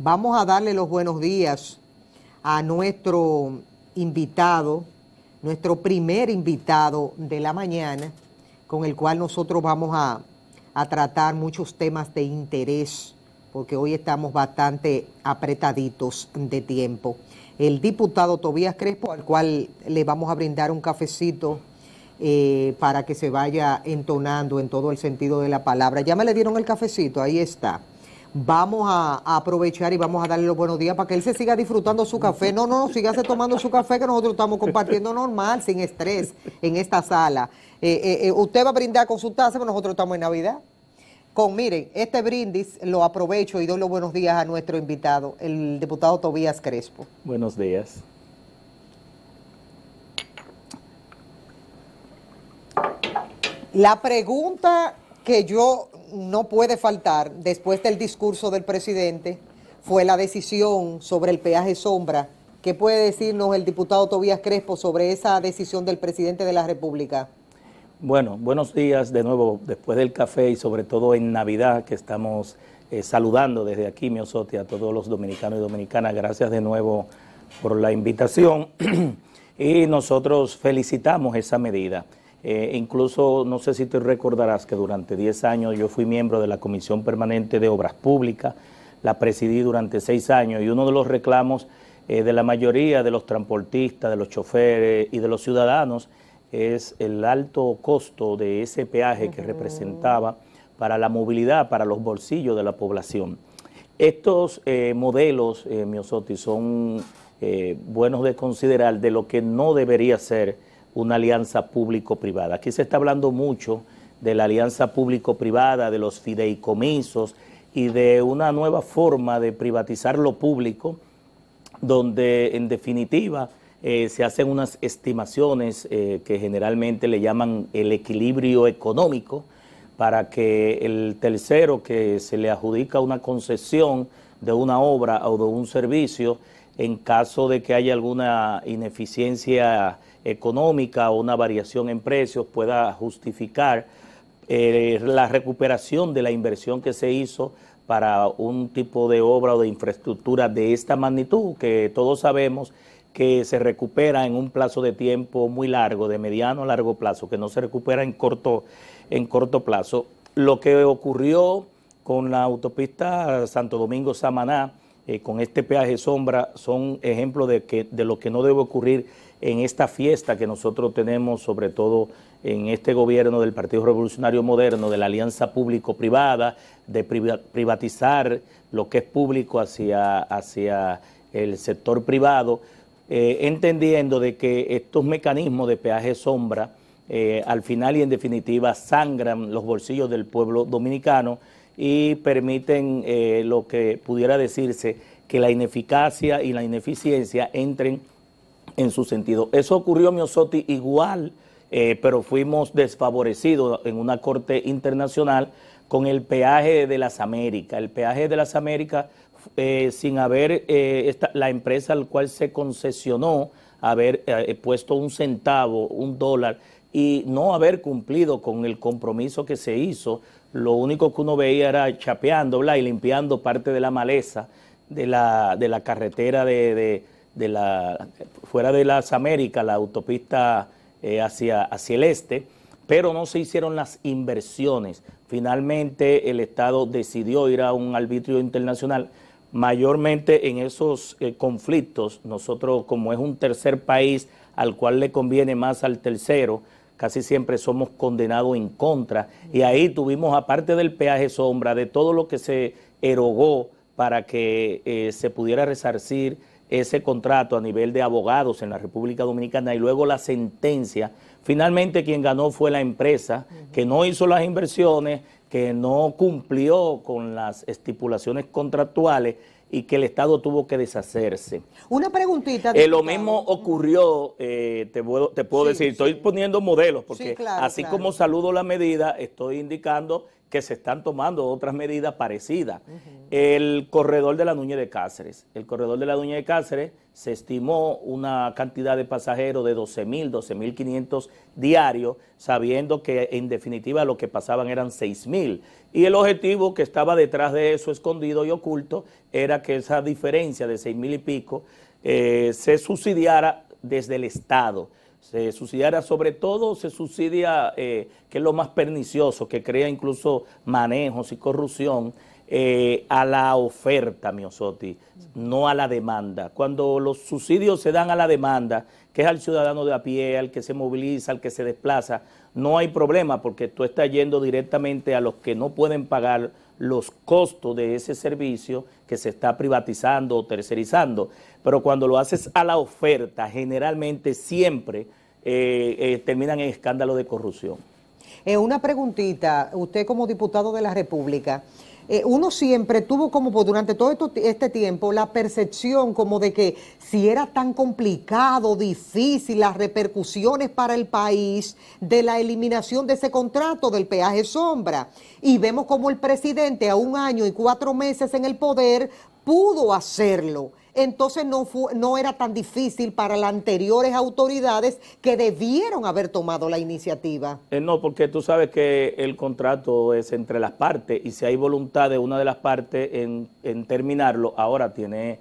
Vamos a darle los buenos días a nuestro invitado, nuestro primer invitado de la mañana, con el cual nosotros vamos a tratar muchos temas de interés, porque hoy estamos bastante apretaditos de tiempo. El diputado Tobías Crespo, al cual le vamos a brindar un cafecito para que se vaya entonando en todo el sentido de la palabra. Ya me le dieron el cafecito, ahí está. Vamos a aprovechar y vamos a darle los buenos días para que él se siga disfrutando su café. No, sígase tomando su café que nosotros estamos compartiendo normal, sin estrés, en esta sala. Usted va a brindar con su taza, pero nosotros estamos en Navidad. Miren, este brindis lo aprovecho y doy los buenos días a nuestro invitado, el diputado Tobías Crespo. Buenos días. La pregunta que no puede faltar después del discurso del presidente fue la decisión sobre el peaje sombra. ¿Qué puede decirnos el diputado Tobías Crespo sobre esa decisión del presidente de la República? Bueno, buenos días de nuevo después del café y sobre todo en Navidad, que estamos saludando desde aquí, Miosotti, a todos los dominicanos y dominicanas. Gracias de nuevo por la invitación y nosotros felicitamos esa medida. Incluso, no sé si te recordarás que durante 10 años yo fui miembro de la Comisión Permanente de Obras Públicas, la presidí durante 6 años y uno de los reclamos de la mayoría de los transportistas, de los choferes y de los ciudadanos es el alto costo de ese peaje que representaba para la movilidad, para los bolsillos de la población. Estos modelos, Miosotti, son buenos de considerar de lo que no debería ser una alianza público-privada. Aquí se está hablando mucho de la alianza público-privada, de los fideicomisos y de una nueva forma de privatizar lo público, donde en definitiva se hacen unas estimaciones que generalmente le llaman el equilibrio económico para que el tercero que se le adjudica una concesión de una obra o de un servicio, en caso de que haya alguna ineficiencia económica o una variación en precios, pueda justificar la recuperación de la inversión que se hizo para un tipo de obra o de infraestructura de esta magnitud, que todos sabemos que se recupera en un plazo de tiempo muy largo, de mediano a largo plazo, que no se recupera en corto plazo. Lo que ocurrió con la autopista Santo Domingo-Samaná, con este peaje sombra, son ejemplos de lo que no debe ocurrir en esta fiesta que nosotros tenemos, sobre todo en este gobierno del Partido Revolucionario Moderno, de la alianza público-privada, de privatizar lo que es público hacia el sector privado, entendiendo de que estos mecanismos de peaje sombra al final y en definitiva sangran los bolsillos del pueblo dominicano y permiten lo que pudiera decirse que la ineficacia y la ineficiencia entren en su sentido. Eso ocurrió, Miosotti, igual, pero fuimos desfavorecidos en una corte internacional con el peaje de las Américas. El peaje de las Américas, sin haber la empresa al cual se concesionó haber puesto un centavo, $1, y no haber cumplido con el compromiso que se hizo, lo único que uno veía era chapeando, ¿verdad?, y limpiando parte de la maleza de la carretera fuera de las Américas, la autopista hacia el este, pero no se hicieron las inversiones. Finalmente el Estado decidió ir a un arbitrio internacional. Mayormente en esos conflictos, nosotros, como es un tercer país al cual le conviene más al tercero, casi siempre somos condenados en contra, y ahí tuvimos, aparte del peaje sombra, de todo lo que se erogó para que se pudiera resarcir ese contrato a nivel de abogados en la República Dominicana, y luego la sentencia. Finalmente quien ganó fue la empresa, que no hizo las inversiones, que no cumplió con las estipulaciones contractuales y que el Estado tuvo que deshacerse. Una preguntita. Lo mismo ocurrió, te puedo decir, estoy poniendo modelos, porque sí, claro, así como saludo la medida, estoy indicando que se están tomando otras medidas parecidas. El corredor de la Núñez de Cáceres. El corredor de la Núñez de Cáceres se estimó una cantidad de pasajeros de 12.000, 12.500 diarios, sabiendo que en definitiva lo que pasaban eran 6.000. Y el objetivo que estaba detrás de eso, escondido y oculto, era que esa diferencia de 6.000 y pico se subsidiara desde el Estado. Se subsidiara, sobre todo se subsidia, que es lo más pernicioso, que crea incluso manejos y corrupción, a la oferta, Miosotti, no a la demanda. Cuando los subsidios se dan a la demanda, que es al ciudadano de a pie, al que se moviliza, al que se desplaza, no hay problema porque tú estás yendo directamente a los que no pueden pagar los costos de ese servicio que se está privatizando o tercerizando. Pero cuando lo haces a la oferta, generalmente siempre terminan en escándalo de corrupción. Una preguntita, usted como diputado de la República, uno siempre tuvo como durante todo este tiempo la percepción como de que si era tan complicado, difícil, las repercusiones para el país de la eliminación de ese contrato del peaje sombra. Y vemos como el presidente a 1 año y 4 meses en el poder pudo hacerlo. Entonces no era tan difícil para las anteriores autoridades que debieron haber tomado la iniciativa. No, porque tú sabes que el contrato es entre las partes y si hay voluntad de una de las partes en terminarlo, ahora tiene...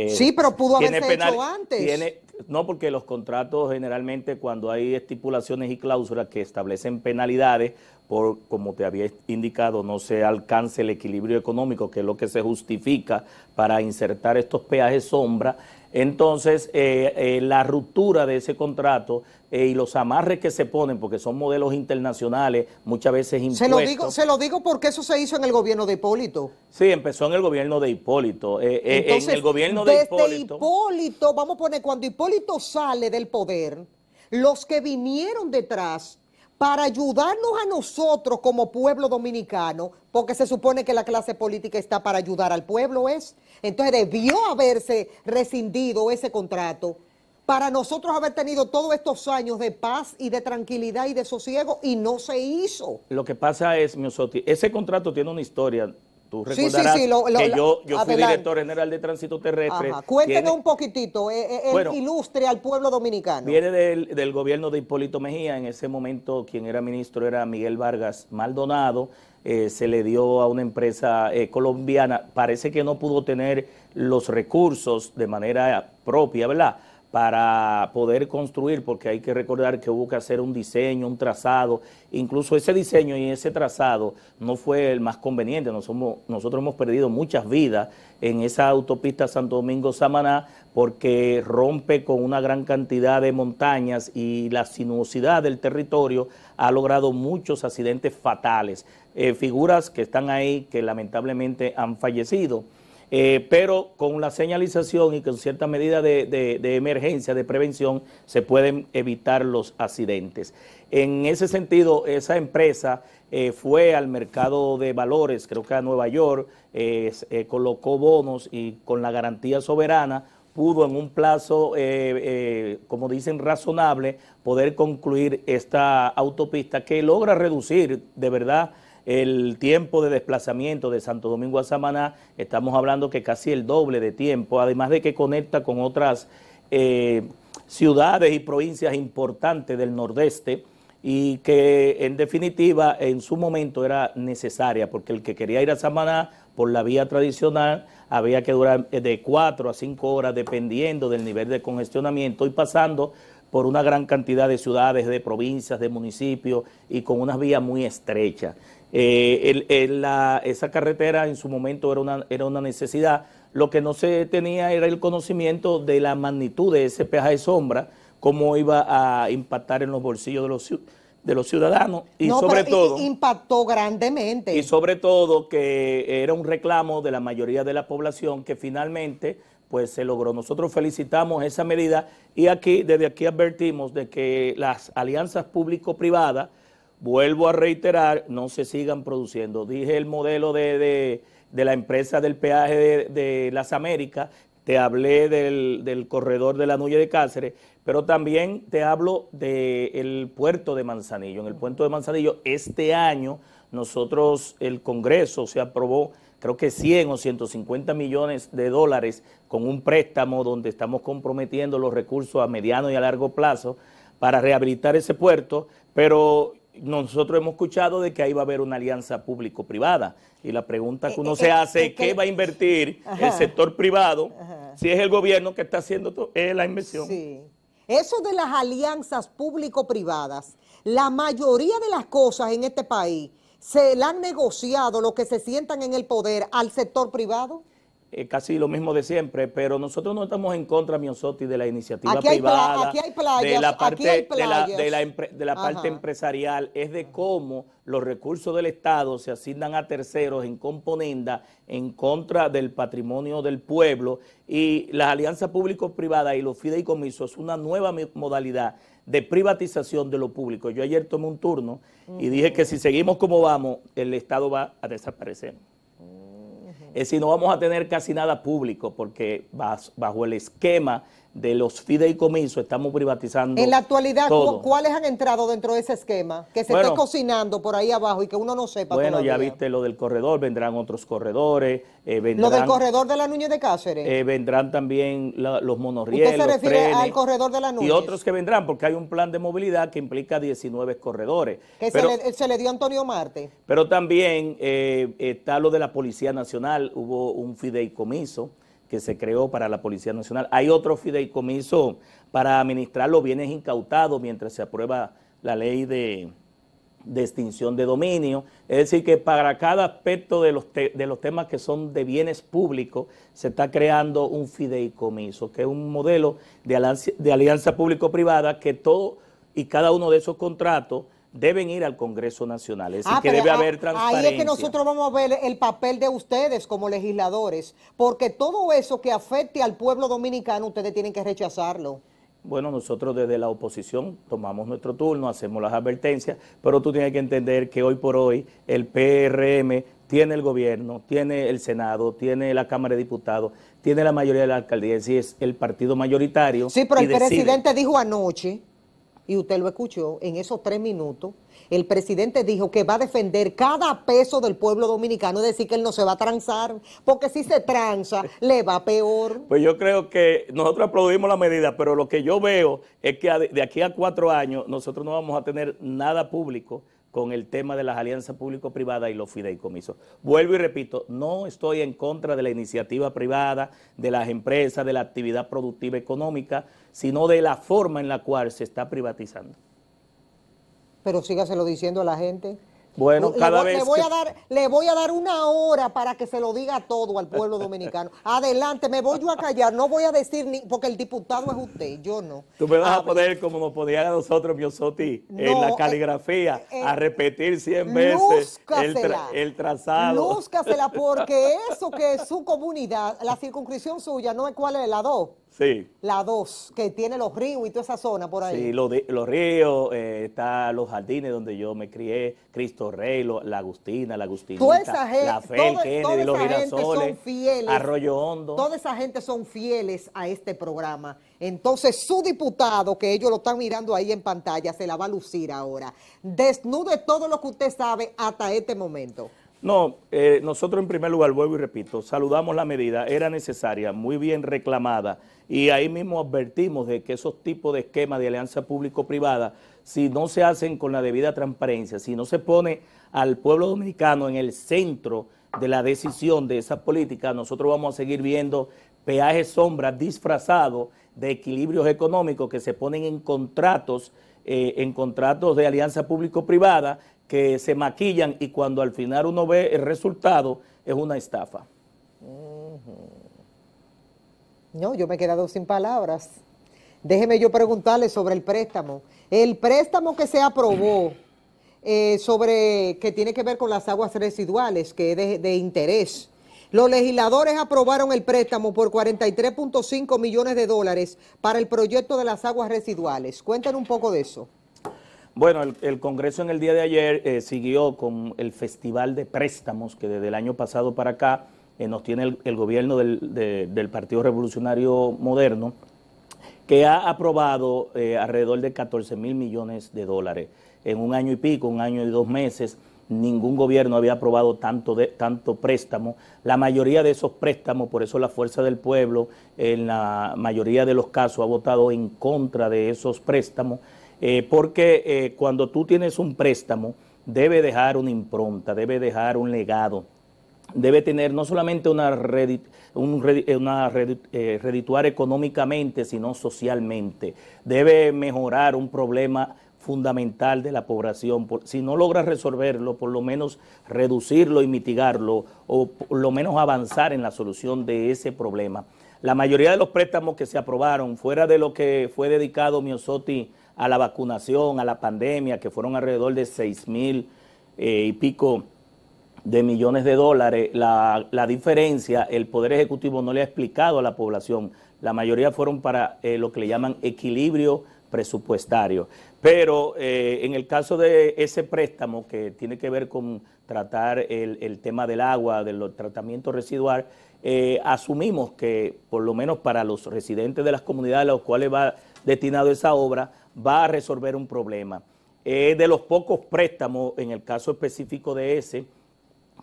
sí, pero pudo haberse hecho antes. No, porque los contratos generalmente cuando hay estipulaciones y cláusulas que establecen penalidades por, como te había indicado, no se alcance el equilibrio económico, que es lo que se justifica para insertar estos peajes sombra, entonces la ruptura de ese contrato y los amarres que se ponen, porque son modelos internacionales, muchas veces impuestos. Se lo digo porque eso se hizo en el gobierno de Hipólito. Sí, empezó en el gobierno de Hipólito. Entonces, en el gobierno de Hipólito, vamos a poner, cuando Hipólito sale del poder, los que vinieron detrás para ayudarnos a nosotros como pueblo dominicano, porque se supone que la clase política está para ayudar al pueblo, entonces debió haberse rescindido ese contrato para nosotros haber tenido todos estos años de paz y de tranquilidad y de sosiego, y no se hizo. Lo que pasa es, Miosotti, ese contrato tiene una historia. Tú recordarás que yo fui director general de Tránsito Terrestre. Cuéntenos un poquitito, ilustre al pueblo dominicano. Viene del gobierno de Hipólito Mejía. En ese momento quien era ministro era Miguel Vargas Maldonado. Se le dio a una empresa colombiana. Parece que no pudo tener los recursos de manera propia, ¿verdad?, para poder construir, porque hay que recordar que hubo que hacer un diseño, un trazado. Incluso ese diseño y ese trazado no fue el más conveniente. Nosotros hemos perdido muchas vidas en esa autopista Santo Domingo-Samaná porque rompe con una gran cantidad de montañas y la sinuosidad del territorio ha logrado muchos accidentes fatales. Figuras que están ahí que lamentablemente han fallecido. Pero con la señalización y con cierta medida de emergencia, de prevención, se pueden evitar los accidentes. En ese sentido, esa empresa fue al mercado de valores, creo que a Nueva York, colocó bonos y con la garantía soberana pudo en un plazo, como dicen, razonable, poder concluir esta autopista que logra reducir de verdad el tiempo de desplazamiento de Santo Domingo a Samaná. Estamos hablando que casi el doble de tiempo, además de que conecta con otras ciudades y provincias importantes del nordeste y que en definitiva en su momento era necesaria porque el que quería ir a Samaná por la vía tradicional había que durar de 4 a 5 horas dependiendo del nivel de congestionamiento y pasando por una gran cantidad de ciudades, de provincias, de municipios y con unas vías muy estrechas. Esa carretera en su momento era una necesidad. Lo que no se tenía era el conocimiento de la magnitud de ese peaje de sombra, cómo iba a impactar en los bolsillos de los ciudadanos y sobre todo impactó grandemente. Y sobre todo que era un reclamo de la mayoría de la población que finalmente pues se logró. Nosotros felicitamos esa medida y desde aquí advertimos de que las alianzas público-privadas, vuelvo a reiterar, no se sigan produciendo. Dije el modelo de la empresa del peaje de las Américas, te hablé del corredor de la Núñez de Cáceres, pero también te hablo del puerto de Manzanillo. En el puerto de Manzanillo este año nosotros, el Congreso se aprobó creo que 100 o 150 millones de dólares con un préstamo donde estamos comprometiendo los recursos a mediano y a largo plazo para rehabilitar ese puerto, pero nosotros hemos escuchado de que ahí va a haber una alianza público-privada y la pregunta que uno se hace es ¿qué va a invertir el sector privado si es el gobierno que está haciendo la inversión? Sí. Eso de las alianzas público-privadas, la mayoría de las cosas en este país se la han negociado los que se sientan en el poder al sector privado. Casi lo mismo de siempre, pero nosotros no estamos en contra, Miosotti, de la iniciativa privada, aquí hay playas, de la parte, de la Ajá. parte empresarial, es de cómo los recursos del Estado se asignan a terceros en componenda en contra del patrimonio del pueblo, y las alianzas público-privadas y los fideicomisos es una nueva modalidad de privatización de lo público. Yo ayer tomé un turno y dije que si seguimos como vamos, el Estado va a desaparecer. Es decir, no vamos a tener casi nada público porque bajo el esquema de los fideicomisos estamos privatizando. En la actualidad, todo. ¿cuáles han entrado dentro de ese esquema? Que se esté cocinando por ahí abajo y que uno no sepa todavía. Ya viste lo del corredor, vendrán otros corredores. Lo del corredor de la Núñez de Cáceres. Vendrán también los monorrieles, ¿Usted se refiere trenes, al corredor de la Núñez? Y otros que vendrán, porque hay un plan de movilidad que implica 19 corredores. Que se le dio a Antonio Marte. Pero también está lo de la Policía Nacional, hubo un fideicomiso que se creó para la Policía Nacional. Hay otro fideicomiso para administrar los bienes incautados mientras se aprueba la ley de extinción de dominio. Es decir, que para cada aspecto de los temas que son de bienes públicos se está creando un fideicomiso, que es un modelo de alianza público-privada que todo y cada uno de esos contratos deben ir al Congreso Nacional, es decir, que debe haber transparencia. Ahí es que nosotros vamos a ver el papel de ustedes como legisladores, porque todo eso que afecte al pueblo dominicano, ustedes tienen que rechazarlo. Bueno, nosotros desde la oposición tomamos nuestro turno, hacemos las advertencias, pero tú tienes que entender que hoy por hoy el PRM tiene el gobierno, tiene el Senado, tiene la Cámara de Diputados, tiene la mayoría de la alcaldía, y es el partido mayoritario. Sí, pero el presidente dijo anoche, y usted lo escuchó, en esos 3 minutos, el presidente dijo que va a defender cada peso del pueblo dominicano, es decir, que él no se va a transar, porque si se tranza, le va peor. Pues yo creo que nosotros aplaudimos la medida, pero lo que yo veo es que de aquí a 4 años nosotros no vamos a tener nada público con el tema de las alianzas público-privadas y los fideicomisos. Vuelvo y repito, no estoy en contra de la iniciativa privada, de las empresas, de la actividad productiva económica, sino de la forma en la cual se está privatizando. Pero sígaselo diciendo a la gente. Bueno, le voy a dar 1 hora para que se lo diga todo al pueblo dominicano. Adelante, me voy yo a callar, no voy a decir ni, porque el diputado es usted, yo no. Tú me vas a poner como nos ponían a nosotros, Miosotti, en la caligrafía, a repetir 100 veces el trazado. Lúzcasela, porque eso que es su comunidad, la circunscripción suya, ¿no es cuál es? La 2. Sí. La 2, que tiene los ríos y toda esa zona por ahí. Sí, los ríos, está los jardines donde yo me crié, Cristo Rey, la Agustina, la Fel, Kennedy, los Girasoles, Arroyo Hondo. Toda esa gente son fieles a este programa. Entonces, su diputado, que ellos lo están mirando ahí en pantalla, se la va a lucir ahora. Desnude todo lo que usted sabe hasta este momento. No, nosotros en primer lugar, vuelvo y repito, saludamos la medida, era necesaria, muy bien reclamada, y ahí mismo advertimos de que esos tipos de esquemas de alianza público-privada, si no se hacen con la debida transparencia, si no se pone al pueblo dominicano en el centro de la decisión de esa política, nosotros vamos a seguir viendo peajes sombras disfrazados de equilibrios económicos que se ponen en contratos de alianza público-privada, que se maquillan y cuando al final uno ve el resultado es una estafa. No, yo me he quedado sin palabras. Déjeme yo preguntarle sobre el préstamo. El préstamo que se aprobó que tiene que ver con las aguas residuales, que es de interés. Los legisladores aprobaron el préstamo por 43.5 millones de dólares para el proyecto de las aguas residuales. Cuéntanos un poco de eso. Bueno, el Congreso en el día de ayer siguió con el festival de préstamos que desde el año pasado para acá nos tiene el gobierno del Partido Revolucionario Moderno, que ha aprobado alrededor de 14 mil millones de dólares en un año y pico, 1 año y 2 meses, ningún gobierno había aprobado tanto préstamo. La mayoría de esos préstamos, por eso la Fuerza del Pueblo, en la mayoría de los casos ha votado en contra de esos préstamos, porque cuando tú tienes un préstamo, debe dejar una impronta, debe dejar un legado, debe tener no solamente redituar económicamente, sino socialmente. Debe mejorar un problema fundamental de la población. Si no logra resolverlo, por lo menos reducirlo y mitigarlo, o por lo menos avanzar en la solución de ese problema. La mayoría de los préstamos que se aprobaron, fuera de lo que fue dedicado Miosotti a la vacunación, a la pandemia, que fueron alrededor de 6,000 y pico de millones de dólares, la diferencia el Poder Ejecutivo no le ha explicado a la población. La mayoría fueron para lo que le llaman equilibrio presupuestario. Pero en el caso de ese préstamo que tiene que ver con tratar el tema del agua, del tratamiento residual, asumimos que por lo menos para los residentes de las comunidades a los cuales va destinado esa obra, va a resolver un problema. De los pocos préstamos, en el caso específico de ese,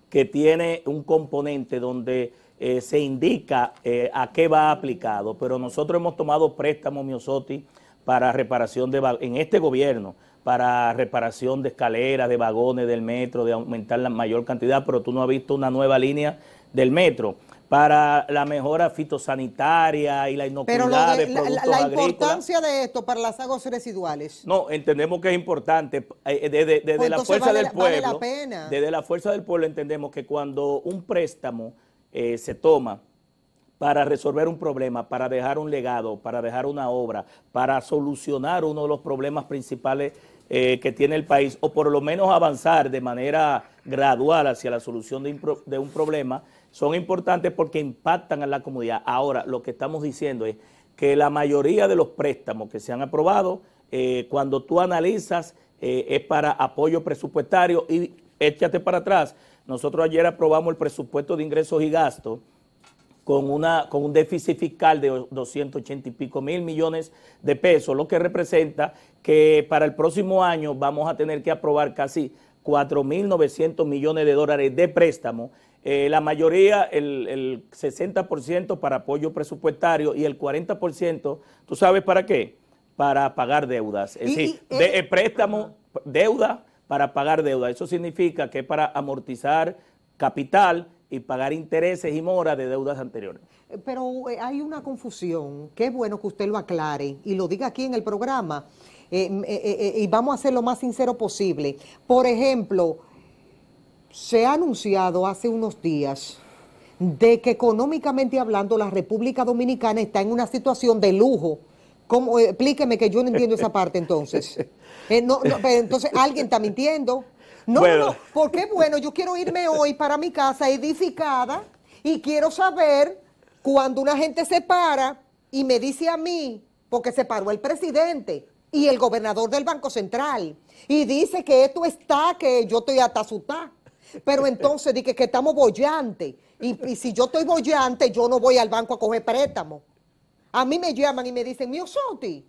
que tiene un componente donde se indica a qué va aplicado, pero nosotros hemos tomado préstamos, Miosotti, para reparación en este gobierno, para reparación de escaleras, de vagones del metro, de aumentar la mayor cantidad, pero tú no has visto una nueva línea del metro, para la mejora fitosanitaria y la inocuidad de productos agrícolas. La importancia de esto para las aguas residuales. No, entendemos que es importante. Desde la Fuerza del Pueblo, vale la pena. Desde la Fuerza del Pueblo entendemos que cuando un préstamo se toma para resolver un problema, para dejar un legado, para dejar una obra, para solucionar uno de los problemas principales que tiene el país, o por lo menos avanzar de manera gradual hacia la solución de un problema, son importantes porque impactan a la comunidad. Ahora, lo que estamos diciendo es que la mayoría de los préstamos que se han aprobado, cuando tú analizas, es para apoyo presupuestario. Y échate para atrás, nosotros ayer aprobamos el presupuesto de ingresos y gastos con un déficit fiscal de 280 y pico mil millones de pesos, lo que representa que para el próximo año vamos a tener que aprobar casi 4.900 millones de dólares de préstamo. La mayoría, el 60% para apoyo presupuestario y el 40%, ¿tú sabes para qué? Para pagar deudas. Es decir, préstamo, deuda para pagar deuda. Eso significa que es para amortizar capital y pagar intereses y moras de deudas anteriores. Pero hay una confusión, qué bueno que usted lo aclare y lo diga aquí en el programa, y vamos a ser lo más sincero posible. Por ejemplo, se ha anunciado hace unos días de que económicamente hablando la República Dominicana está en una situación de lujo. ¿Cómo? Explíqueme, que yo no entiendo esa parte entonces. Pero entonces alguien está mintiendo. No, bueno. No, porque bueno, yo quiero irme hoy para mi casa edificada y quiero saber cuando una gente se para y me dice a mí, porque se paró el presidente y el gobernador del Banco Central y dice que esto está, que yo estoy atasutá. Pero entonces dije que estamos bollantes y si yo estoy bollante, yo no voy al banco a coger préstamo. A mí me llaman y me dicen, Miosotti,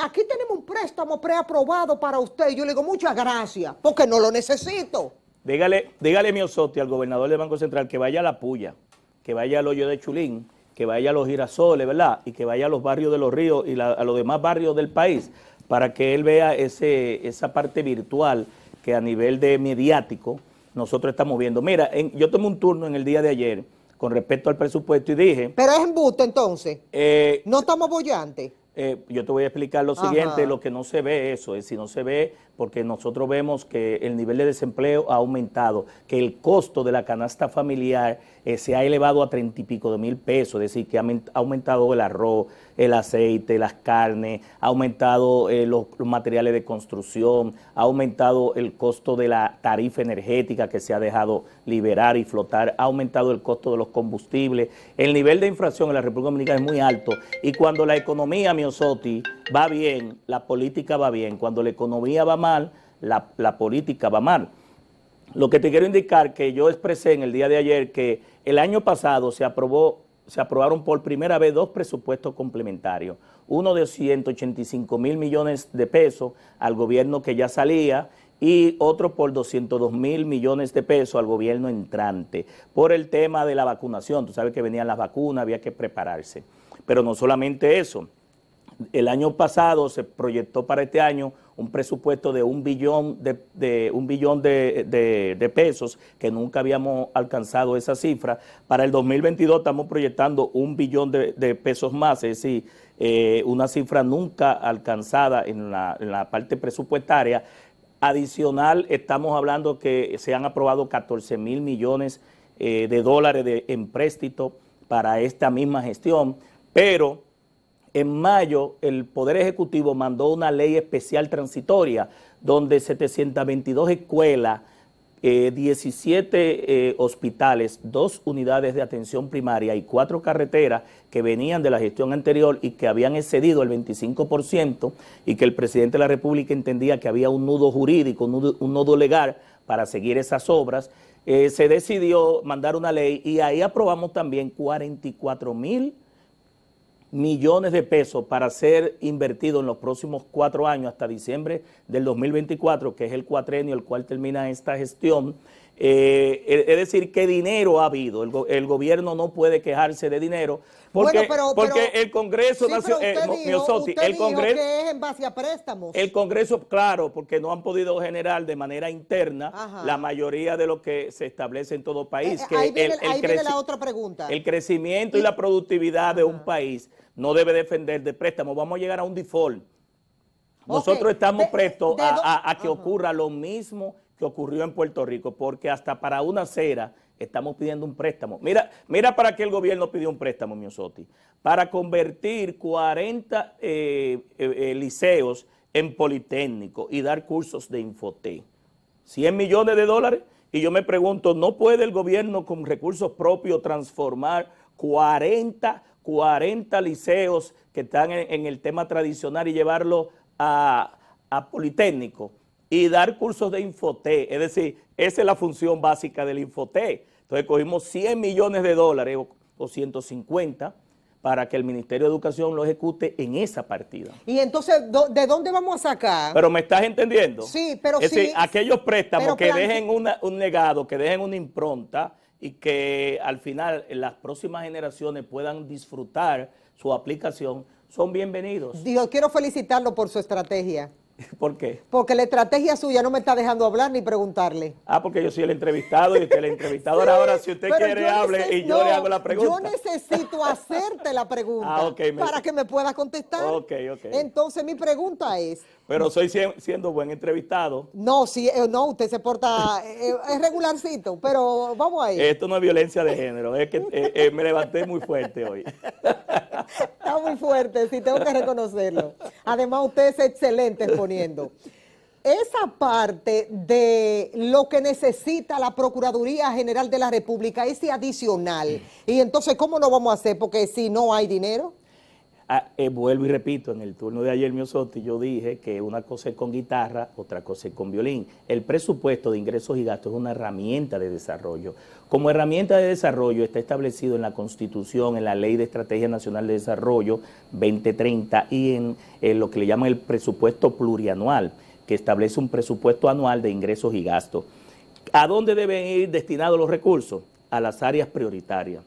aquí tenemos un préstamo preaprobado para usted. Y yo le digo, muchas gracias, porque no lo necesito. Dígale Miosotti al gobernador del Banco Central que vaya a La Puya, que vaya al Hoyo de Chulín, que vaya a Los Girasoles, ¿verdad? Y que vaya a los barrios de Los Ríos y a los demás barrios del país, para que él vea esa parte virtual que a nivel de mediático nosotros estamos viendo. Mira, yo tomé un turno en el día de ayer con respecto al presupuesto y dije... Pero es embuste entonces, no estamos bollantes. Yo te voy a explicar lo siguiente, lo que no se ve eso, es si no se ve porque nosotros vemos que el nivel de desempleo ha aumentado, que el costo de la canasta familiar se ha elevado a 30 y pico de mil pesos, es decir, que ha aumentado el arroz, el aceite, las carnes, ha aumentado los materiales de construcción, ha aumentado el costo de la tarifa energética que se ha dejado liberar y flotar, ha aumentado el costo de los combustibles, el nivel de inflación en la República Dominicana es muy alto y cuando la economía, Miosotti, va bien, la política va bien, cuando la economía va mal, la política va mal. Lo que te quiero indicar que yo expresé en el día de ayer que el año pasado se aprobaron por primera vez 2 presupuestos complementarios, uno de 185 mil millones de pesos al gobierno que ya salía y otro por 202.000 millones de pesos al gobierno entrante, por el tema de la vacunación. Tú sabes que venían las vacunas, había que prepararse. Pero no solamente eso. El año pasado se proyectó para este año un presupuesto de un billón de pesos, que nunca habíamos alcanzado esa cifra. Para el 2022 estamos proyectando 1 billón de pesos más, es decir, una cifra nunca alcanzada en la parte presupuestaria. Adicional, estamos hablando que se han aprobado 14.000 millones de dólares de empréstito para esta misma gestión, pero en mayo, el Poder Ejecutivo mandó una ley especial transitoria donde 722 escuelas, 17 hospitales, 2 unidades de atención primaria y 4 carreteras que venían de la gestión anterior y que habían excedido el 25% y que el presidente de la República entendía que había un nudo jurídico, un nudo legal para seguir esas obras, se decidió mandar una ley y ahí aprobamos también 44.000 millones de pesos para ser invertido en los próximos 4 años hasta diciembre del 2024, que es el cuatrenio el cual termina esta gestión. Es decir, que dinero ha habido. El gobierno no puede quejarse de dinero porque, porque el Congreso Nacional, el Congreso que es en base a préstamos. El Congreso, claro, porque no han podido generar de manera interna la mayoría de lo que se establece en todo país. Ahí viene la otra pregunta. El crecimiento y la productividad de un país no debe depender de préstamos. Vamos a llegar a un default. Nosotros estamos prestos a que ocurra lo mismo que ocurrió en Puerto Rico, porque hasta para una acera estamos pidiendo un préstamo. Mira para qué el gobierno pidió un préstamo, Miosotti. Para convertir 40 liceos en politécnico y dar cursos de Infotec. 100 millones de dólares. Y yo me pregunto, ¿no puede el gobierno con recursos propios transformar 40 liceos que están en el tema tradicional y llevarlo a politécnico y dar cursos de Infotec? Es decir, esa es la función básica del Infotec. Entonces cogimos 100 millones de dólares o 150 para que el Ministerio de Educación lo ejecute en esa partida. Y entonces, ¿de dónde vamos a sacar? Pero ¿me estás entendiendo? Sí, pero es decir, sí, aquellos préstamos que dejen un legado, que dejen una impronta y que al final las próximas generaciones puedan disfrutar su aplicación, son bienvenidos. Yo quiero felicitarlo por su estrategia. ¿Por qué? Porque la estrategia suya no me está dejando hablar ni preguntarle. Porque yo soy el entrevistado y usted es el entrevistador. Sí, ahora, si usted quiere, hable y yo le hago la pregunta. Yo necesito hacerte la pregunta para que me puedas contestar. Entonces, mi pregunta es... Pero soy siendo buen entrevistado. No, no, usted se porta, es regularcito, pero vamos ahí. Esto no es violencia de género, es que me levanté muy fuerte hoy. Está muy fuerte, sí, tengo que reconocerlo. Además, usted es excelente exponiendo. Esa parte de lo que necesita la Procuraduría General de la República, ese adicional, y entonces, ¿cómo lo vamos a hacer? Porque si no hay dinero... Vuelvo y repito, en el turno de ayer, Miosotti, yo dije que una cosa es con guitarra, otra cosa es con violín. El presupuesto de ingresos y gastos es una herramienta de desarrollo. Como herramienta de desarrollo está establecido en la Constitución, en la Ley de Estrategia Nacional de Desarrollo 2030 y en lo que le llaman el presupuesto plurianual, que establece un presupuesto anual de ingresos y gastos. ¿A dónde deben ir destinados los recursos? A las áreas prioritarias.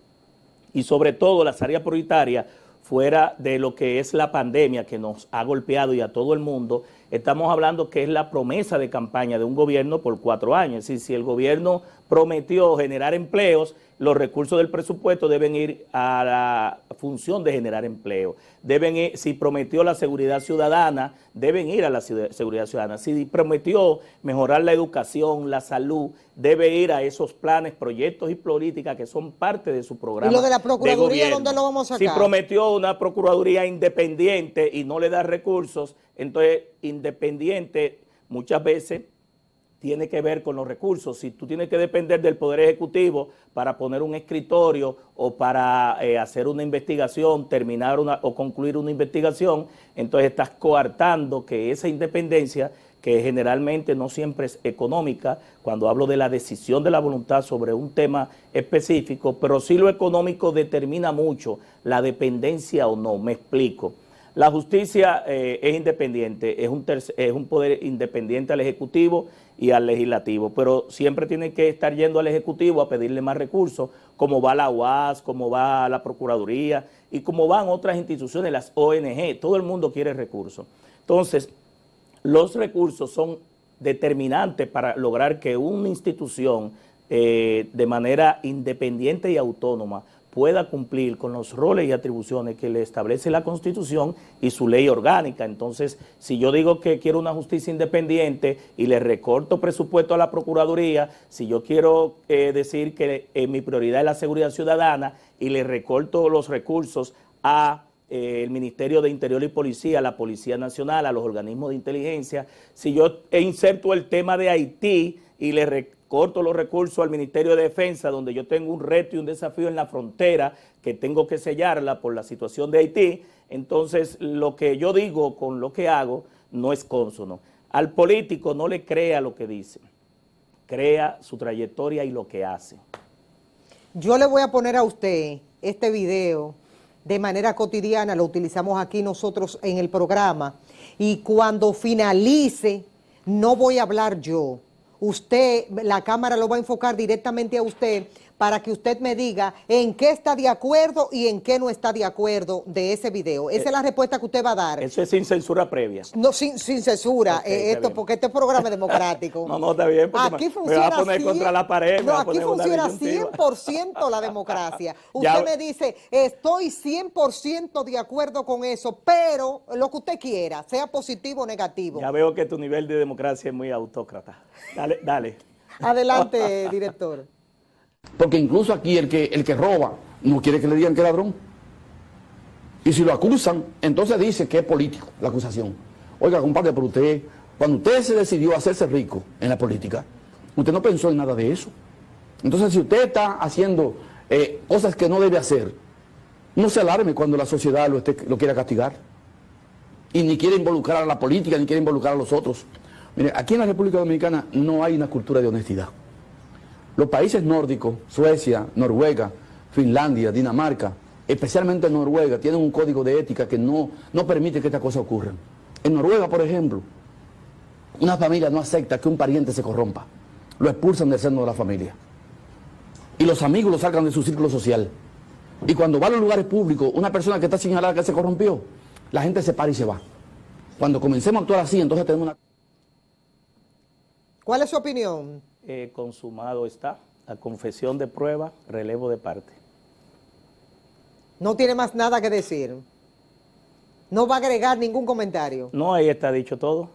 Y sobre todo las áreas prioritarias fuera de lo que es la pandemia que nos ha golpeado y a todo el mundo, estamos hablando que es la promesa de campaña de un gobierno por 4 años. Es decir, si el gobierno prometió generar empleos, los recursos del presupuesto deben ir a la función de generar empleo. Deben ir, si prometió la seguridad ciudadana, deben ir a la seguridad ciudadana. Si prometió mejorar la educación, la salud, debe ir a esos planes, proyectos y políticas que son parte de su programa. ¿Y lo de la Procuraduría dónde lo vamos a sacar? Si prometió una Procuraduría independiente y no le da recursos, entonces independiente muchas veces tiene que ver con los recursos. Si tú tienes que depender del Poder Ejecutivo para poner un escritorio o para hacer una investigación, terminar o concluir una investigación, entonces estás coartando que esa independencia, que generalmente no siempre es económica, cuando hablo de la decisión de la voluntad sobre un tema específico, pero sí lo económico determina mucho la dependencia o no. Me explico. La justicia es independiente, es un poder independiente al Ejecutivo y al Legislativo, pero siempre tiene que estar yendo al Ejecutivo a pedirle más recursos, como va la UAS, como va la Procuraduría y como van otras instituciones, las ONG, todo el mundo quiere recursos. Entonces, los recursos son determinantes para lograr que una institución de manera independiente y autónoma pueda cumplir con los roles y atribuciones que le establece la Constitución y su ley orgánica. Entonces, si yo digo que quiero una justicia independiente y le recorto presupuesto a la Procuraduría, si yo quiero decir que mi prioridad es la seguridad ciudadana y le recorto los recursos a el Ministerio de Interior y Policía, a la Policía Nacional, a los organismos de inteligencia, si yo inserto el tema de Haití y le recorto los recursos al Ministerio de Defensa, donde yo tengo un reto y un desafío en la frontera que tengo que sellarla por la situación de Haití, entonces lo que yo digo con lo que hago no es cónsono. Al político no le crea lo que dice, crea su trayectoria y lo que hace. Yo le voy a poner a usted este video de manera cotidiana, lo utilizamos aquí nosotros en el programa, y cuando finalice no voy a hablar yo. Usted, la cámara lo va a enfocar directamente a usted para que usted me diga en qué está de acuerdo y en qué no está de acuerdo de ese video. Esa es la respuesta que usted va a dar. Eso es sin censura previa. No, sin censura, Okay, porque este programa es democrático. No, está bien, porque aquí me va a poner contra la pared. No, aquí funciona 100% la democracia. Usted me dice, estoy 100% de acuerdo con eso, pero lo que usted quiera, sea positivo o negativo. Ya veo que tu nivel de democracia es muy autócrata. Dale, dale. Adelante, director. Porque incluso aquí el que roba no quiere que le digan que es ladrón. Y si lo acusan, entonces dice que es político la acusación. Oiga, compadre, pero usted, cuando usted se decidió a hacerse rico en la política, usted no pensó en nada de eso. Entonces, si usted está haciendo cosas que no debe hacer, no se alarme cuando la sociedad lo quiera castigar. Y ni quiere involucrar a la política, ni quiere involucrar a los otros. Mire, aquí en la República Dominicana no hay una cultura de honestidad. Los países nórdicos, Suecia, Noruega, Finlandia, Dinamarca, especialmente Noruega, tienen un código de ética que no permite que estas cosas ocurran. En Noruega, por ejemplo, una familia no acepta que un pariente se corrompa. Lo expulsan del seno de la familia. Y los amigos lo sacan de su círculo social. Y cuando va a los lugares públicos, una persona que está señalada que se corrompió, la gente se para y se va. Cuando comencemos a actuar así, entonces tenemos una... ¿Cuál es su opinión? Consumado está, la confesión de prueba, relevo de parte. No tiene más nada que decir. No va a agregar ningún comentario. No, ahí está dicho todo.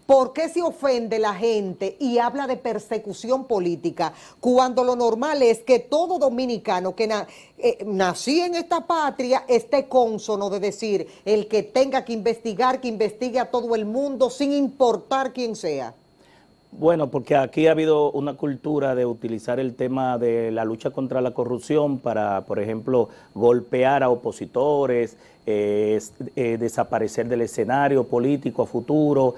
¿Por qué se ofende la gente y habla de persecución política cuando lo normal es que todo dominicano que nací en esta patria esté cónsono de decir el que tenga que investigue a todo el mundo sin importar quién sea? Bueno, porque aquí ha habido una cultura de utilizar el tema de la lucha contra la corrupción para, por ejemplo, golpear a opositores, desaparecer del escenario político a futuro,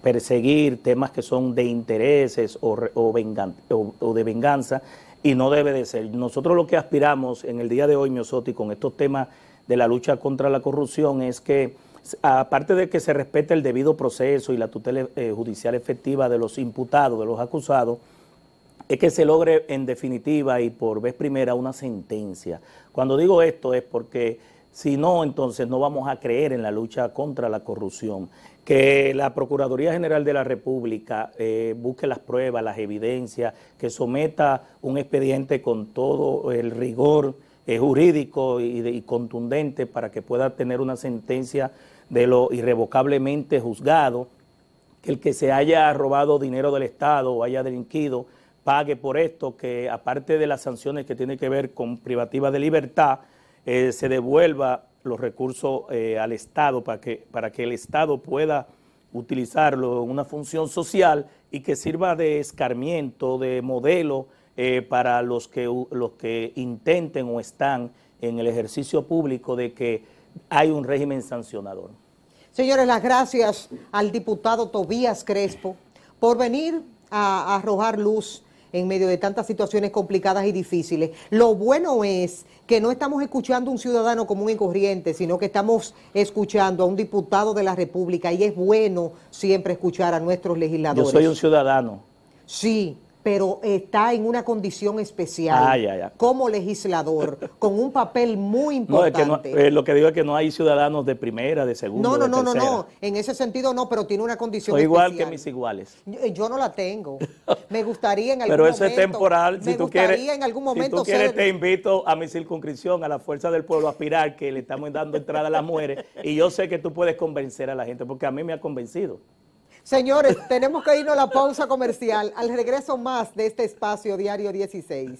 perseguir temas que son de intereses o de venganza, y no debe de ser. Nosotros lo que aspiramos en el día de hoy, Miosotti, con estos temas de la lucha contra la corrupción es que, aparte de que se respete el debido proceso y la tutela judicial efectiva de los imputados, de los acusados, es que se logre en definitiva y por vez primera una sentencia. Cuando digo esto es porque si no, entonces no vamos a creer en la lucha contra la corrupción. Que la Procuraduría General de la República busque las pruebas, las evidencias, que someta un expediente con todo el rigor jurídico y contundente para que pueda tener una sentencia de lo irrevocablemente juzgado, que el que se haya robado dinero del Estado o haya delinquido pague por esto, que aparte de las sanciones que tienen que ver con privativa de libertad, se devuelva los recursos al Estado para que el Estado pueda utilizarlo en una función social y que sirva de escarmiento, de modelo para los que intenten o están en el ejercicio público de que hay un régimen sancionador. Señores, las gracias al diputado Tobías Crespo por venir a arrojar luz en medio de tantas situaciones complicadas y difíciles. Lo bueno es que no estamos escuchando a un ciudadano común y corriente, sino que estamos escuchando a un diputado de la República, y es bueno siempre escuchar a nuestros legisladores. Yo soy un ciudadano. Sí, pero está en una condición especial como legislador, con un papel muy importante. No, es que lo que digo es que no hay ciudadanos de primera, de segunda, de tercera. No, en ese sentido no, pero tiene una condición Soy especial. igual que mis iguales. Yo no la tengo. Me gustaría en algún pero momento. Pero eso es temporal. Me gustaría en algún momento si tú quieres, te invito a mi circunscripción, a la Fuerza del Pueblo, a Aspirar, que le estamos dando entrada a las mujeres, y yo sé que tú puedes convencer a la gente, porque a mí me ha convencido. Señores, tenemos que irnos a la pausa comercial. Al regreso más de este espacio Diario 16.